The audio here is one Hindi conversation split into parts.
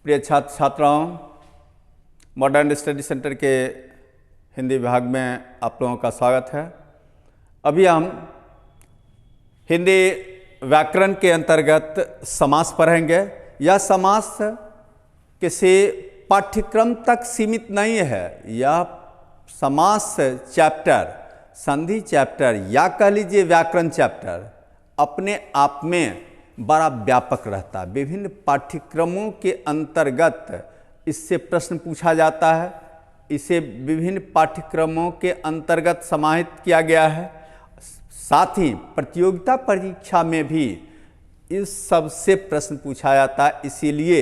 प्रिय छात्र छात्राओं, मॉडर्न स्टडी सेंटर के हिंदी विभाग में आप लोगों का स्वागत है। अभी हम हिंदी व्याकरण के अंतर्गत समास पढ़ेंगे। यह समास किसी पाठ्यक्रम तक सीमित नहीं है। यह समास चैप्टर, संधि चैप्टर या कह लीजिए व्याकरण चैप्टर अपने आप में बड़ा व्यापक रहता है। विभिन्न पाठ्यक्रमों के अंतर्गत इससे प्रश्न पूछा जाता है। इसे विभिन्न पाठ्यक्रमों के अंतर्गत समाहित किया गया है। साथ ही प्रतियोगिता परीक्षा में भी इस सब से प्रश्न पूछा जाता है। इसीलिए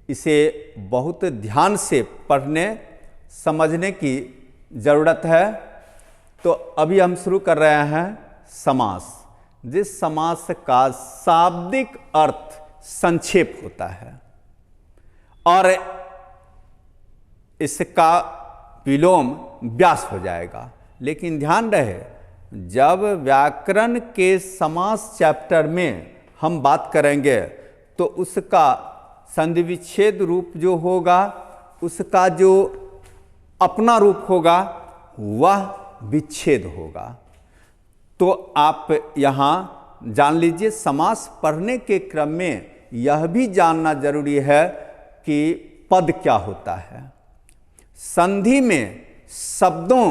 इसे बहुत ध्यान से पढ़ने समझने की ज़रूरत है। तो अभी हम शुरू कर रहे हैं समास, जिस समास का शाब्दिक अर्थ संक्षेप होता है और इसका विलोम व्यास हो जाएगा। लेकिन ध्यान रहे, जब व्याकरण के समास चैप्टर में हम बात करेंगे तो उसका संधि विच्छेद रूप जो होगा, उसका जो अपना रूप होगा वह विच्छेद होगा। तो आप यहाँ जान लीजिए, समास पढ़ने के क्रम में यह भी जानना जरूरी है कि पद क्या होता है। संधि में शब्दों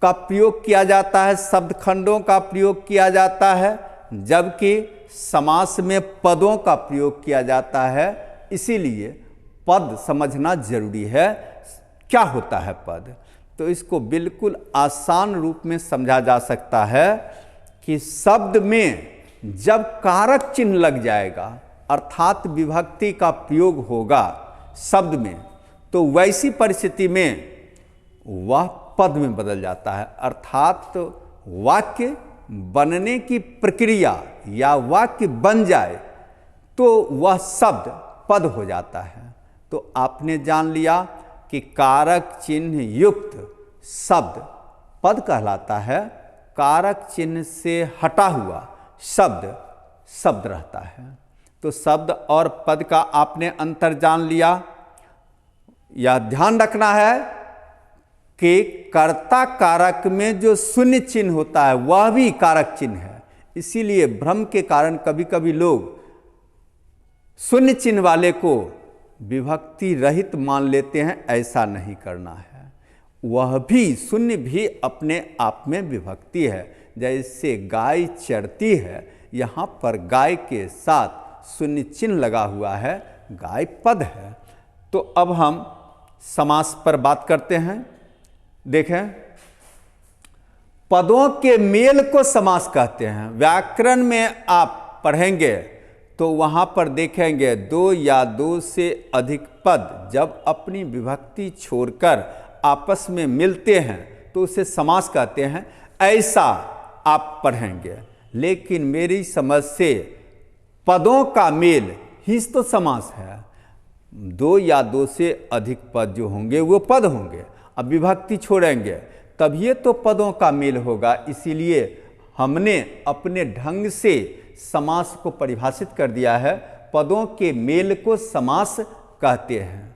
का प्रयोग किया जाता है, शब्द खंडों का प्रयोग किया जाता है, जबकि समास में पदों का प्रयोग किया जाता है। इसीलिए पद समझना जरूरी है। क्या होता है पद? तो इसको बिल्कुल आसान रूप में समझा जा सकता है कि शब्द में जब कारक चिन्ह लग जाएगा, अर्थात विभक्ति का प्रयोग होगा शब्द में, तो वैसी परिस्थिति में वह पद में बदल जाता है। अर्थात वाक्य बनने की प्रक्रिया या वाक्य बन जाए तो वह शब्द पद हो जाता है। तो आपने जान लिया कि कारक चिन्ह युक्त शब्द पद कहलाता है। कारक चिन्ह से हटा हुआ शब्द रहता है। तो शब्द और पद का आपने अंतर जान लिया। यह ध्यान रखना है कि कर्ता कारक में जो शून्य चिन्ह होता है वह भी कारक चिन्ह है। इसीलिए भ्रम के कारण कभी कभी लोग शून्य चिन्ह वाले को विभक्ति रहित मान लेते हैं। ऐसा नहीं करना है। वह भी शून्य भी अपने आप में विभक्ति है। जैसे गाय चरती है, यहाँ पर गाय के साथ शून्य चिन्ह लगा हुआ है, गाय पद है। तो अब हम समास पर बात करते हैं। देखें, पदों के मेल को समास कहते हैं। व्याकरण में आप पढ़ेंगे तो वहाँ पर देखेंगे दो या दो से अधिक पद जब अपनी विभक्ति छोड़कर आपस में मिलते हैं तो उसे समास कहते हैं। ऐसा आप पढ़ेंगे। लेकिन मेरी समझ से पदों का मेल ही तो समास है। दो या दो से अधिक पद जो होंगे वो पद होंगे। अब विभक्ति छोड़ेंगे तब ये तो पदों का मेल होगा। इसीलिए हमने अपने ढंग से समास को परिभाषित कर दिया है। पदों के मेल को समास कहते हैं।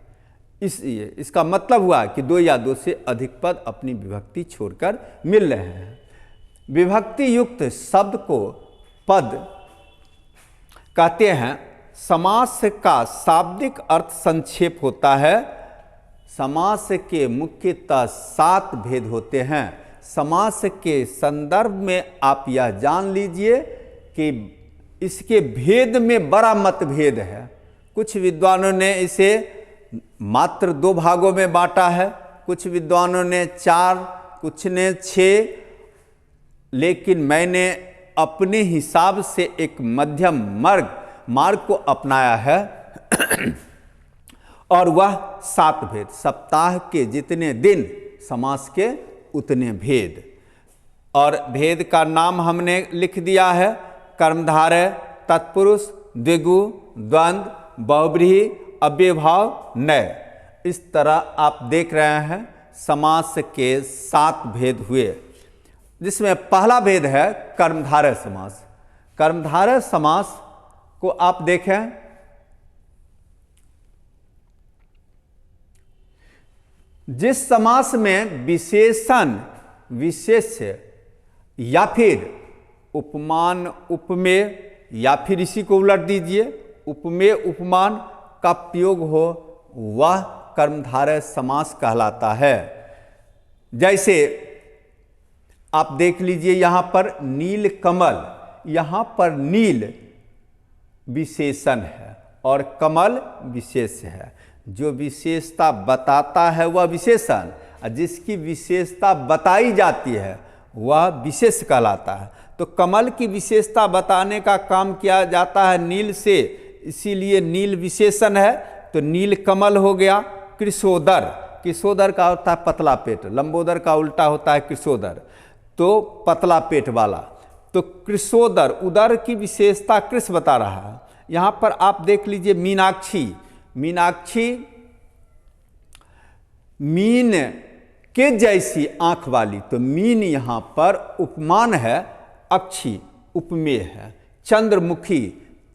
इसलिए इसका मतलब हुआ कि दो या दो से अधिक पद अपनी विभक्ति छोड़कर मिल रहे हैं। विभक्ति युक्त शब्द को पद कहते हैं। समास का शाब्दिक अर्थ संक्षेप होता है। समास के मुख्यतः 7 भेद होते हैं। समास के संदर्भ में आप यह जान लीजिए कि इसके भेद में बड़ा मतभेद है। कुछ विद्वानों ने इसे मात्र 2 भागों में बांटा है, कुछ विद्वानों ने 4, कुछ ने 6, लेकिन मैंने अपने हिसाब से एक मध्यम मार्ग को अपनाया है और वह 7 भेद। सप्ताह के जितने दिन समास के उतने भेद। और भेद का नाम हमने लिख दिया है। कर्मधारय, तत्पुरुष, द्विगु, द्वंद्व, बहुव्रीहि, अव्ययभाव, नय। इस तरह आप देख रहे हैं समास के 7 भेद हुए, जिसमें पहला भेद है कर्मधारय समास। कर्मधारय समास को आप देखें जिस समास में विशेषण विशेष्य या फिर उपमान उपमेय या फिर इसी को उलट दीजिए उपमेय उपमान का प्रयोग हो वह कर्मधारय समास कहलाता है। जैसे आप देख लीजिए यहां पर नील कमल, यहां पर नील विशेषण है और कमल विशेष्य है। जो विशेषता बताता है वह विशेषण और जिसकी विशेषता बताई जाती है वह विशेष कहलाता है। तो कमल की विशेषता बताने का काम किया जाता है नील से, इसीलिए नील विशेषण है तो नील कमल हो गया। कृशोदर, कृशोदर का होता है पतला पेट, लंबोदर का उल्टा होता है कृशोदर, तो पतला पेट वाला। तो कृशोदर, उदर की विशेषता कृष बता रहा है। यहाँ पर आप देख लीजिए मीनाक्षी, मीनाक्षी मीन के जैसी आंख वाली, तो मीन यहाँ पर उपमान है, अक्षी उपमेय है। चंद्रमुखी,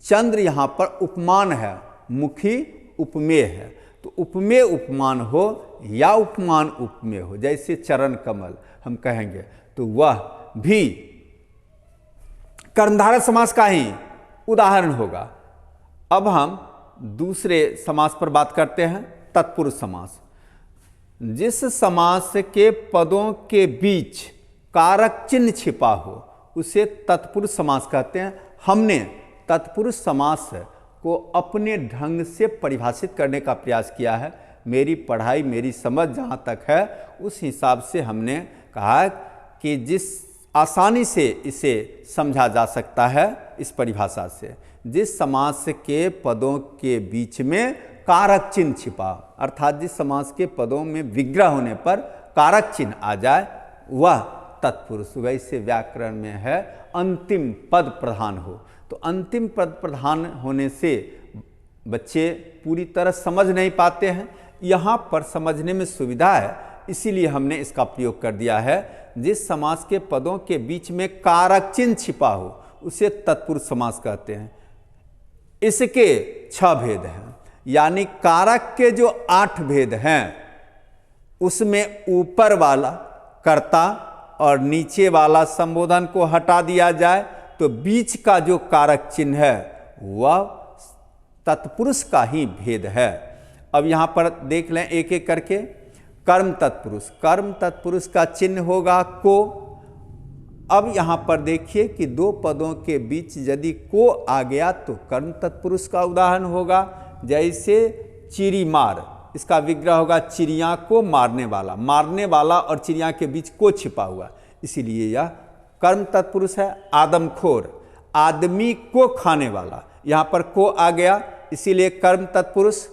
चंद्र यहाँ पर उपमान है, मुखी उपमेय है। तो उपमेय उपमान हो या उपमान उपमेय हो, जैसे चरण कमल हम कहेंगे तो वह भी कर्मधारय समास का ही उदाहरण होगा। अब हम दूसरे समास पर बात करते हैं, तत्पुरुष समास। जिस समास के पदों के बीच कारक चिन्ह छिपा हो उसे तत्पुरुष समास कहते हैं। हमने तत्पुरुष समास को अपने ढंग से परिभाषित करने का प्रयास किया है। मेरी पढ़ाई, मेरी समझ जहाँ तक है उस हिसाब से हमने कहा कि जिस आसानी से इसे समझा जा सकता है इस परिभाषा से, जिस समास के पदों के बीच में कारक चिन्ह छिपा, अर्थात जिस समास के पदों में विग्रह होने पर कारक चिन्ह आ जाए वह तत्पुरुष। वैसे व्याकरण में है अंतिम पद प्रधान हो, तो अंतिम पद प्रधान होने से बच्चे पूरी तरह समझ नहीं पाते हैं। यहाँ पर समझने में सुविधा है, इसीलिए हमने इसका प्रयोग कर दिया है। जिस समास के पदों के बीच में कारक चिन्ह छिपा हो उसे तत्पुरुष समास कहते हैं। इसके 6 भेद हैं, यानी कारक के जो 8 भेद हैं उसमें ऊपर वाला कर्ता और नीचे वाला संबोधन को हटा दिया जाए तो बीच का जो कारक चिन्ह है वह तत्पुरुष का ही भेद है। अब यहाँ पर देख लें एक एक करके। कर्म तत्पुरुष, कर्म तत्पुरुष का चिन्ह होगा को। अब यहाँ पर देखिए कि 2 पदों के बीच यदि को आ गया तो कर्म तत्पुरुष का उदाहरण होगा। जैसे चिड़ी मार, इसका विग्रह होगा चिड़िया को मारने वाला, मारने वाला और चिड़िया के बीच को छिपा हुआ, इसीलिए यह कर्म तत्पुरुष है। आदमखोर, आदमी को खाने वाला, यहाँ पर को आ गया इसीलिए कर्म तत्पुरुष।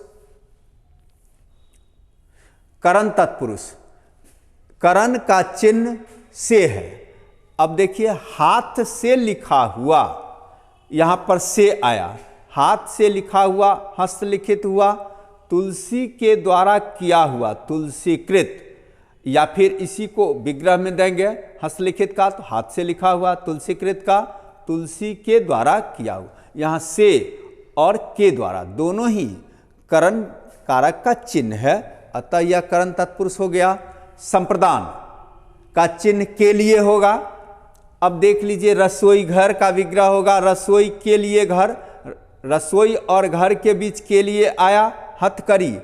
करण तत्पुरुष, करण का चिन्ह से है। अब देखिए हाथ से लिखा हुआ, यहाँ पर से आया, हाथ से लिखा हुआ हस्तलिखित हुआ, तुलसी के द्वारा किया हुआ तुलसीकृत, या फिर इसी को विग्रह में देंगे हस्तलिखित का तो हाथ से लिखा हुआ, तुलसीकृत का तुलसी के द्वारा किया हुआ। यहाँ से और के द्वारा दोनों ही करण कारक का चिन्ह है, अतः यह करण तत्पुरुष हो गया। संप्रदान का चिन्ह के लिए होगा। अब देख लीजिए रसोई घर का विग्रह होगा रसोई के लिए घर, रसोई और घर के बीच के लिए आया। हथकरी,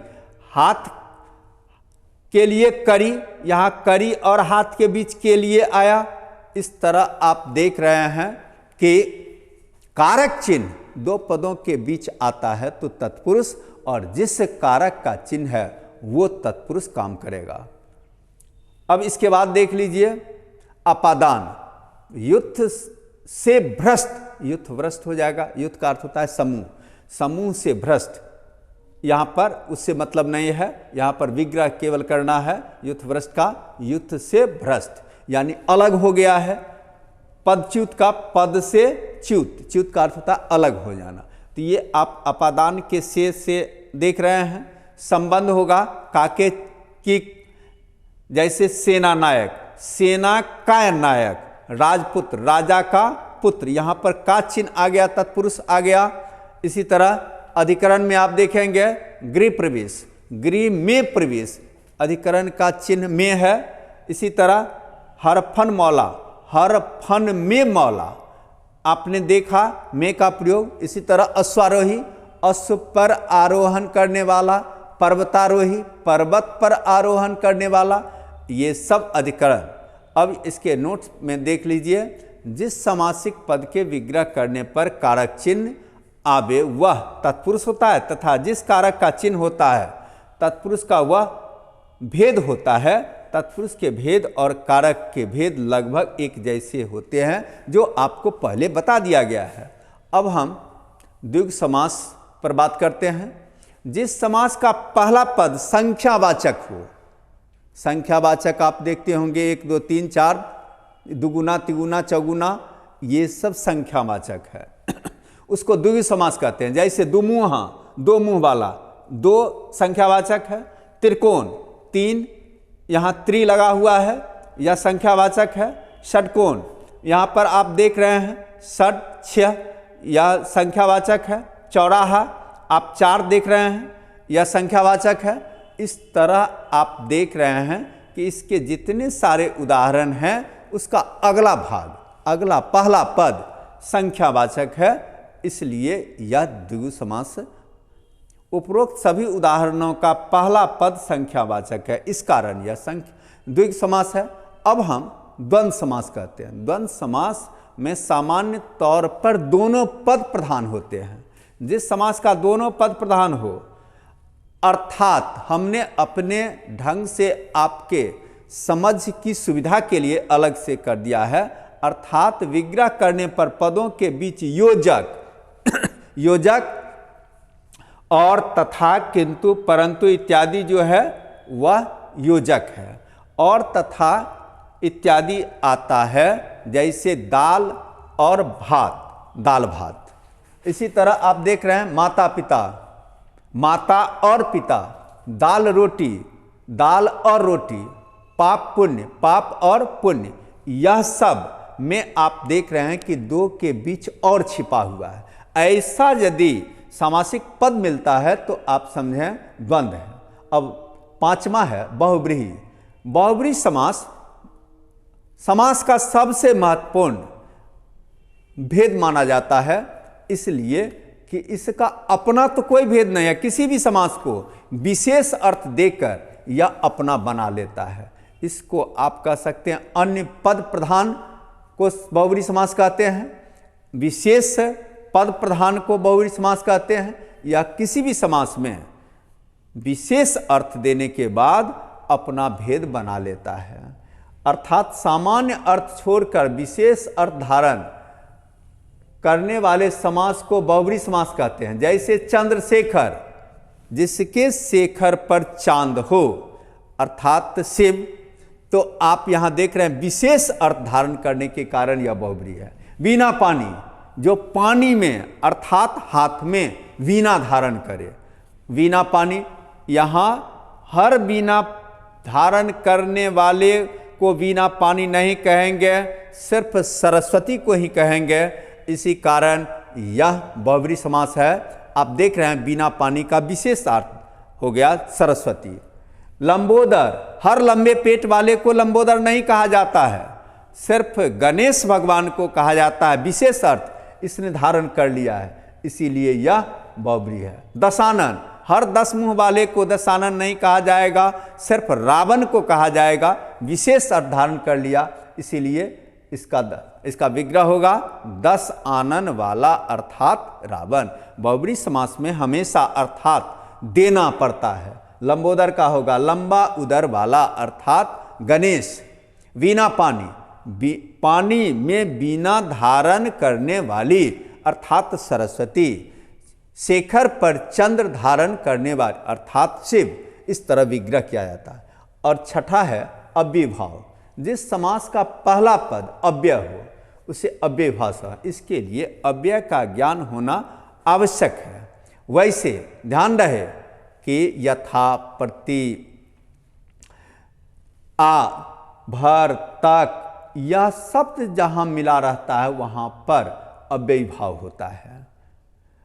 हाथ के लिए करी, यहाँ करी और हाथ के बीच के लिए आया। इस तरह आप देख रहे हैं कि कारक चिन्ह 2 पदों के बीच आता है तो तत्पुरुष, और जिस कारक का चिन्ह है वो तत्पुरुष काम करेगा। अब इसके बाद देख लीजिए अपादान, युद्ध से भ्रष्ट, युद्ध भ्रष्ट हो जाएगा। युद्ध का अर्थ होता है समूह, समूह से भ्रष्ट, यहाँ पर उससे मतलब नहीं है, यहाँ पर विग्रह केवल करना है युद्ध भ्रष्ट का। युद्ध से भ्रष्ट यानी अलग हो गया है। पदच्युत का पद से च्युत, च्युत का अर्थ होता है अलग हो जाना। तो ये आप अपादान के से देख रहे हैं। संबंध होगा काके की, जैसे सेना नायक, सेना का नायक, राजपुत्र, राजा का पुत्र, यहाँ पर का चिन्ह आ गया, तत्पुरुष आ गया। इसी तरह अधिकरण में आप देखेंगे गृह प्रवेश, गृह में प्रवेश, अधिकरण का चिन्ह में है। इसी तरह हरफन मौला, हरफन में मौला, आपने देखा में का प्रयोग। इसी तरह अश्वारोही, अश्व पर आरोहण करने वाला, पर्वतारोही, पर्वत पर आरोहण करने वाला, ये सब अधिकरण। अब इसके नोट्स में देख लीजिए, जिस समासिक पद के विग्रह करने पर कारक चिन्ह आवे वह तत्पुरुष होता है, तथा जिस कारक का चिन्ह होता है तत्पुरुष का वह भेद होता है। तत्पुरुष के भेद और कारक के भेद लगभग एक जैसे होते हैं, जो आपको पहले बता दिया गया है। अब हम द्विगु समास पर बात करते हैं। जिस समास का पहला पद संख्यावाचक हो, संख्यावाचक आप देखते होंगे 1 2 3 4, दुगुना तिगुना चौगुना, ये सब संख्यावाचक है उसको द्विगु समास कहते हैं। जैसे दुमुहा, दो मुंह वाला, दो संख्यावाचक है। त्रिकोण, 3, यहाँ त्रि लगा हुआ है, यह संख्यावाचक है। षटकोण, यहाँ पर आप देख रहे हैं षट 6, यह संख्यावाचक है। चौराहा आप 4 देख रहे हैं, यह संख्यावाचक है। इस तरह आप देख रहे हैं कि इसके जितने सारे उदाहरण हैं उसका अगला भाग, अगला पहला पद संख्यावाचक है, इसलिए यह द्विगु समास। उपरोक्त सभी उदाहरणों का पहला पद संख्यावाचक है, इस कारण यह द्विगु समास है। अब हम द्वंद्व समास कहते हैं। द्वंद्व समास में सामान्य तौर पर दोनों पद प्रधान होते हैं। जिस समास का दोनों पद प्रधान हो, अर्थात हमने अपने ढंग से आपके समझ की सुविधा के लिए अलग से कर दिया है, अर्थात विग्रह करने पर पदों के बीच योजक योजक और तथा, किंतु, परंतु इत्यादि जो है वह योजक है। और तथा इत्यादि आता है, जैसे दाल और भात, दाल भात। इसी तरह आप देख रहे हैं माता पिता, माता और पिता, दाल रोटी, दाल और रोटी, पाप पुण्य, पाप और पुण्य, यह सब में आप देख रहे हैं कि दो के बीच और छिपा हुआ है। ऐसा यदि सामासिक पद मिलता है तो आप समझें द्वंद्व है। अब पांचवा है बहुव्रीहि। बहुव्रीहि समास समास का सबसे महत्वपूर्ण भेद माना जाता है, इसलिए कि इसका अपना तो कोई भेद नहीं है। किसी भी समास को विशेष अर्थ देकर यह अपना बना लेता है। इसको आप कह सकते हैं अन्य पद प्रधान को बहुव्रीहि समास कहते हैं, विशेष पद प्रधान को बहुव्रीहि समास कहते हैं, या किसी भी समास में विशेष अर्थ देने के बाद अपना भेद बना लेता है। अर्थात सामान्य अर्थ छोड़कर विशेष अर्थ धारण करने वाले समास को बहुव्रीहि समास कहते हैं। जैसे चंद्रशेखर, जिसके शेखर पर चांद हो, अर्थात शिव, तो आप यहां देख रहे हैं विशेष अर्थ धारण करने के कारण यह बहुव्रीहि है। वीणा पानी, जो पानी में अर्थात हाथ में वीणा धारण करे, वीणा पानी, यहां हर वीणा धारण करने वाले को वीणा पानी नहीं कहेंगे, सिर्फ सरस्वती को ही कहेंगे। इसी कारण यह बहुव्रीहि समास है। आप देख रहे हैं वीणा पानी का विशेष अर्थ हो गया सरस्वती। लंबोदर, हर लंबे पेट वाले को लंबोदर नहीं कहा जाता है, सिर्फ गणेश भगवान को कहा जाता है, विशेष अर्थ इसने धारण कर लिया है, इसीलिए यह बहुव्रीहि है। दशानन, हर 10 मुंह वाले को दशानन नहीं कहा जाएगा, सिर्फ रावण को कहा जाएगा, विशेष अर्थ धारण कर लिया, इसीलिए इसका विग्रह होगा 10 आनन वाला अर्थात रावण। बहुव्रीहि समास में हमेशा अर्थात देना पड़ता है। लंबोदर का होगा लंबा उदर वाला अर्थात गणेश। वीणा पानी, पानी में वीणा धारण करने वाली अर्थात सरस्वती। शेखर पर चंद्र धारण करने वाले अर्थात शिव। इस तरह विग्रह किया जाता है। और छठा है अव्ययभाव। जिस समास का पहला पद अव्यय हो उसे अव्ययभाव, इसके लिए अव्यय का ज्ञान होना आवश्यक है। वैसे ध्यान रहे कि यथा, प्रति, आ, भर, तक, यह शब्द जहां मिला रहता है वहां पर अव्ययभाव होता है।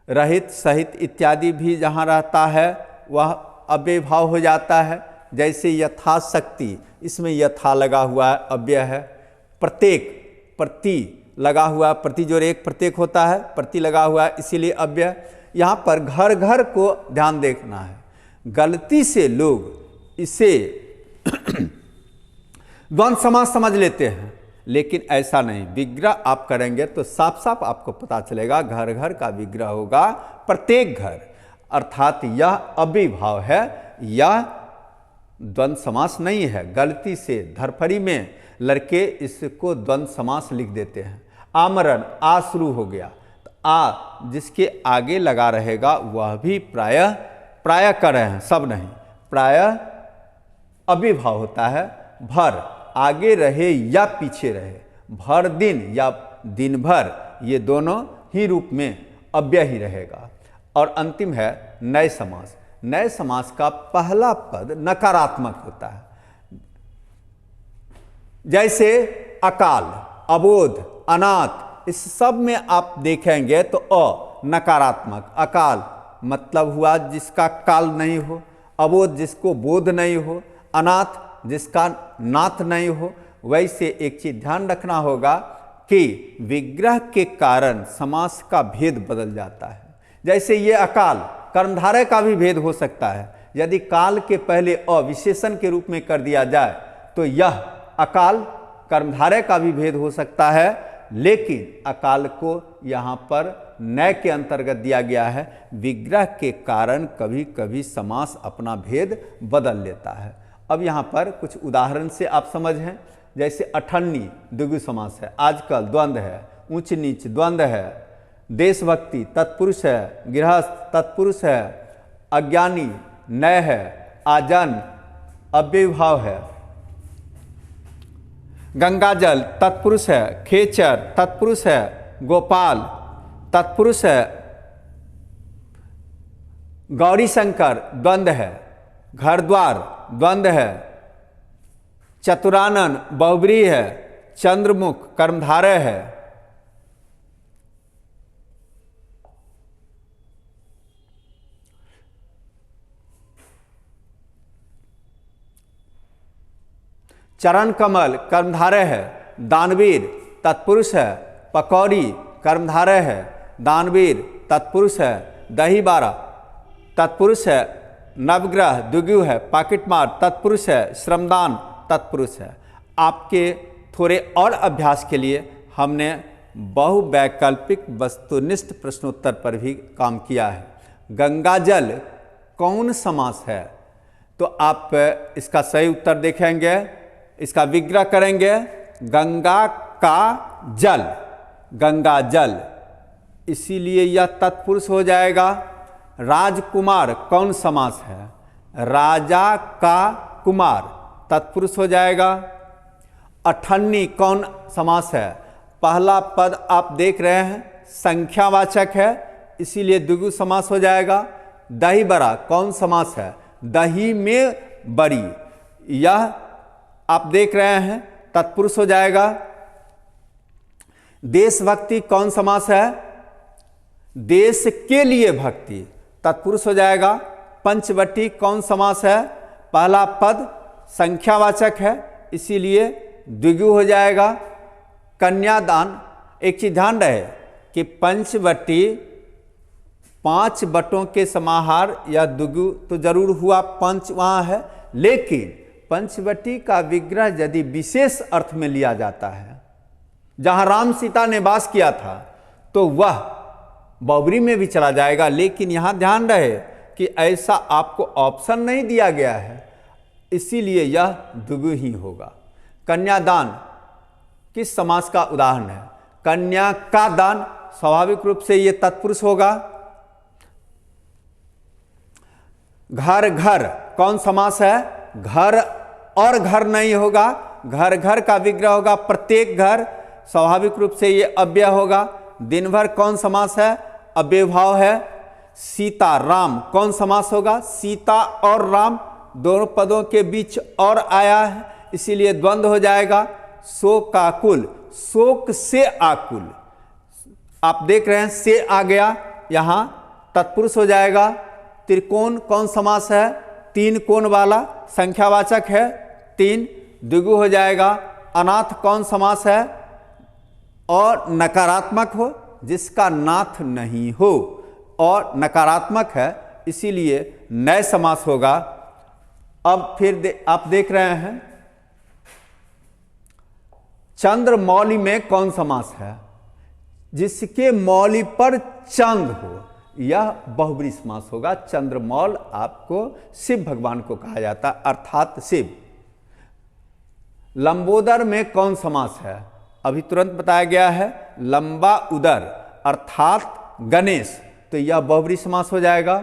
रहित, सहित इत्यादि भी जहां रहता है वह अव्ययभाव हो जाता है। जैसे यथाशक्ति, इसमें यथा लगा हुआ है, अव्यय है। प्रत्येक, प्रति लगा हुआ, प्रति जोड़ एक प्रत्येक होता है, प्रति लगा हुआ है, इसीलिए अव्यय। यहाँ पर घर घर को ध्यान देखना है। गलती से लोग इसे द्वंद्व समास समझ लेते हैं, लेकिन ऐसा नहीं। विग्रह आप करेंगे तो साफ साफ आपको पता चलेगा घर घर का विग्रह होगा, प्रत्येक घर, अर्थात यह अव्ययीभाव है, यह द्वंद्व समास नहीं है। गलती से धरफड़ी में लड़के इसको द्वंद्व समास लिख देते हैं। आमरण, आ शुरू हो गया तो आ जिसके आगे लगा रहेगा वह भी प्रायः कर रहे हैं, सब नहीं, प्रायः अव्ययीभाव होता है। भर, आगे रहे या पीछे रहे, भर दिन या दिन भर, ये दोनों ही रूप में अव्यय ही रहेगा। और अंतिम है नए समास। नए समास का पहला पद नकारात्मक होता है, जैसे अकाल, अबोध, अनाथ, इस सब में आप देखेंगे तो अ नकारात्मक। अकाल मतलब हुआ जिसका काल नहीं हो, अबोध जिसको बोध नहीं हो, अनाथ जिसका नाथ नहीं हो। वैसे एक चीज ध्यान रखना होगा कि विग्रह के कारण समास का भेद बदल जाता है। जैसे ये अकाल, कर्मधारय का भी भेद हो सकता है। यदि काल के पहले अविशेषण के रूप में कर दिया जाए तो यह अकाल कर्मधारय का भी भेद हो सकता है, लेकिन अकाल को यहाँ पर नय के अंतर्गत दिया गया है। विग्रह के कारण कभी कभी समास अपना भेद बदल लेता है। अब यहाँ पर कुछ उदाहरण से आप समझें, जैसे अठन्नी द्विगु समास है, आजकल द्वंद्व है, ऊंच नीच द्वंद्व है, देशभक्ति तत्पुरुष है, गृहस्थ तत्पुरुष है, अज्ञानी नय है, आजन अव्ययीभाव है, गंगाजल तत्पुरुष है, खेचर तत्पुरुष है, गोपाल तत्पुरुष है, गौरी शंकर द्वंद्व है, घर द्वार द्वंद्व है, चतुरानन बहुब्रीहि है, चंद्रमुख कर्मधारय है। चरण कमल कर्मधारय है, दानवीर तत्पुरुष है, पकौड़ी कर्मधारय है, दानवीर तत्पुरुष है, दही बारा तत्पुरुष है, नवग्रह द्विगु है, पाकिटमार तत्पुरुष है, श्रमदान तत्पुरुष है। आपके थोड़े और अभ्यास के लिए हमने बहुवैकल्पिक वस्तुनिष्ठ प्रश्नोत्तर पर भी काम किया है। गंगाजल कौन समास है? तो आप इसका सही उत्तर देखेंगे, इसका विग्रह करेंगे, गंगा का जल, गंगा जल, इसीलिए यह तत्पुरुष हो जाएगा। राजकुमार कौन समास है? राजा का कुमार तत्पुरुष हो जाएगा। अठन्नी कौन समास है? पहला पद आप देख रहे हैं संख्यावाचक है, इसीलिए द्विगु समास हो जाएगा। दही बड़ा कौन समास है? दही में बड़ी, यह आप देख रहे हैं तत्पुरुष हो जाएगा। देशभक्ति कौन समास है? देश के लिए भक्ति तत्पुरुष हो जाएगा। पंचवटी कौन समास है? पहला पद संख्यावाचक है, इसीलिए द्विगु हो जाएगा। कन्यादान, एक चीज ध्यान रहे कि पंचवटी 5 बटों के समाहार या द्विगु तो जरूर हुआ, पंच वहाँ है, लेकिन पंचवटी का विग्रह यदि विशेष अर्थ में लिया जाता है, जहाँ राम सीता ने वास किया था, तो वह बहुब्री में भी चला जाएगा। लेकिन यहाँ ध्यान रहे कि ऐसा आपको ऑप्शन नहीं दिया गया है, इसीलिए यह द्विगु ही होगा। कन्यादान किस समास का उदाहरण है? कन्या का दान, स्वाभाविक रूप से यह तत्पुरुष होगा। घर घर कौन समास है? घर और घर नहीं होगा, घर घर का विग्रह होगा, प्रत्येक घर, स्वाभाविक रूप से ये अव्यय होगा। दिन भर कौन समास है? अव्ययीभाव है। सीता राम कौन समास होगा? सीता और राम दोनों पदों के बीच और आया है, इसीलिए द्वंद्व हो जाएगा। शोकाकुल, शोक से आकुल, आप देख रहे हैं से आ गया, यहां तत्पुरुष हो जाएगा। त्रिकोण कौन समास है? तीन कोण वाला संख्यावाचक है, तीन द्विगु हो जाएगा। अनाथ कौन समास है? और नकारात्मक हो, जिसका नाथ नहीं हो और नकारात्मक है, इसीलिए नए समास होगा। अब फिर आप देख रहे हैं चंद्रमौली में कौन समास है? जिसके मौली पर चंद्र हो, यह बहुब्री समास होगा। चंद्रमौल आपको शिव भगवान को कहा जाता है, अर्थात शिव। लंबोदर में कौन समास है? अभी तुरंत बताया गया है, लंबा उदर अर्थात गणेश, तो यह बहुब्री समास हो जाएगा।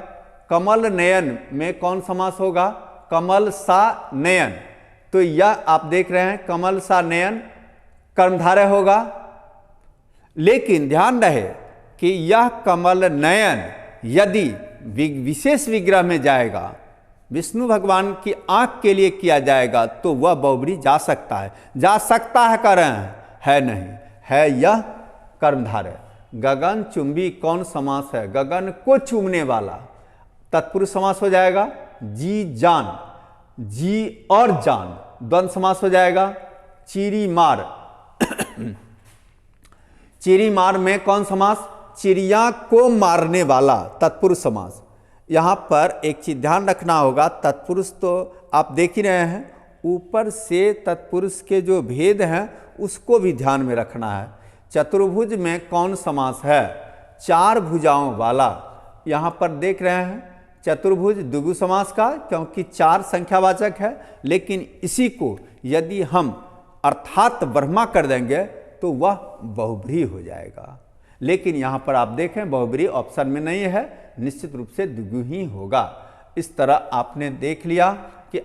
कमल नयन में कौन समास होगा? कमल सा नयन, तो यह आप देख रहे हैं कमल सा नयन कर्मधारय होगा। लेकिन ध्यान रहे कि यह कमल नयन यदि विशेष विग्रह में जाएगा, विष्णु भगवान की आंख के लिए किया जाएगा, तो वह बहुब्री जा सकता है। जा सकता है कर रहे हैं, है नहीं, है यह कर्मधारय। गगन चुंबी कौन समास है? गगन को चूमने वाला, तत्पुरुष समास हो जाएगा। जी जान, जी और जान द्वंद्व समास हो जाएगा। चीरी मार चिरी मार में कौन समास? चिड़िया को मारने वाला, तत्पुरुष समास। यहाँ पर एक चीज ध्यान रखना होगा, तत्पुरुष तो आप देख ही रहे हैं, ऊपर से तत्पुरुष के जो भेद हैं उसको भी ध्यान में रखना है। चतुर्भुज में कौन समास है? चार भुजाओं वाला। यहाँ पर देख रहे हैं चतुर्भुज द्विगु समास का, क्योंकि चार संख्यावाचक है। लेकिन इसी को यदि हम अर्थात ब्रह्मा कर देंगे तो वह बहुब्री हो जाएगा। लेकिन यहाँ पर आप देखें बहुब्री ऑप्शन में नहीं है, निश्चित रूप से द्विगु ही होगा। इस तरह आपने देख लिया कि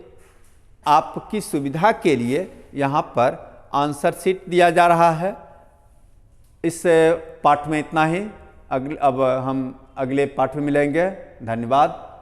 आपकी सुविधा के लिए यहाँ पर आंसर शीट दिया जा रहा है। इस पाठ में इतना ही। अब हम अगले पाठ में मिलेंगे। धन्यवाद।